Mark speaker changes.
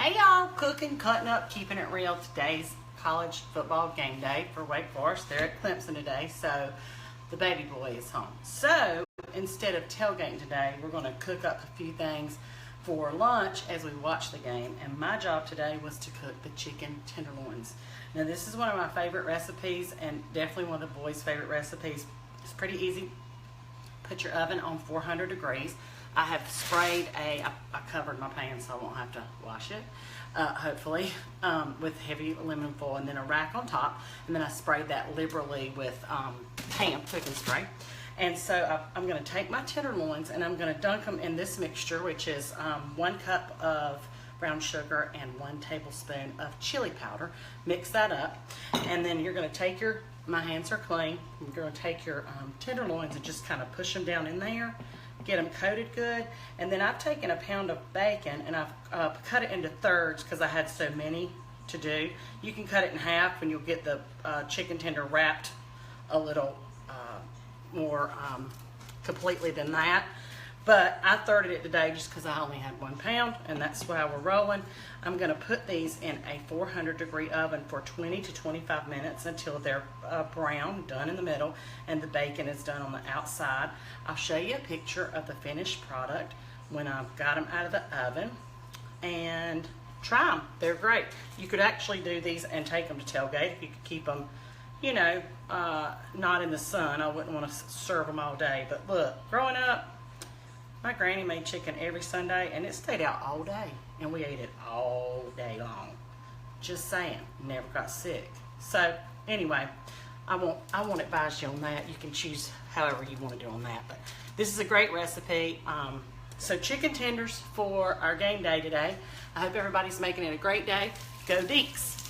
Speaker 1: Hey y'all, cooking, cutting up, keeping it real. Today's college football game day for Wake Forest. They're at Clemson today, so the baby boy is home. So instead of tailgating today, we're going to cook up a few things for lunch as we watch the game. And my job today was to cook the chicken tenderloins. Now this is one of my favorite recipes and definitely one of the boys' favorite recipes. It's pretty easy. Put your oven on 400 degrees. I have sprayed I covered my pan so I won't have to wash it, hopefully, with heavy aluminum foil and then a rack on top. And then I sprayed that liberally with Pam cooking spray. And so I'm going to take my tenderloins and I'm going to dunk them in this mixture, which is 1 cup of brown sugar and 1 tablespoon of chili powder. Mix that up. And then you're going to take my hands are clean, you're going to take your tenderloins and just kind of push them down in there. Get them coated good, and then I've taken a pound of bacon and I've cut it into thirds because I had so many to do. You can cut it in half and you'll get the chicken tender wrapped a little more completely than that. But I thirded it today just because I only had 1 pound, and that's why we're rolling. I'm going to put these in a 400-degree oven for 20 to 25 minutes until they're brown, done in the middle, and the bacon is done on the outside. I'll show you a picture of the finished product when I've got them out of the oven, and try them. They're great. You could actually do these and take them to tailgate if you could keep them, you know, not in the sun. I wouldn't want to serve them all day, but look, growing up, my granny made chicken every Sunday, and it stayed out all day, and we ate it all day long. Just saying, never got sick. So anyway, I won't advise you on that. You can choose however you want to do on that. But this is a great recipe. So chicken tenders for our game day today. I hope everybody's making it a great day. Go Deeks!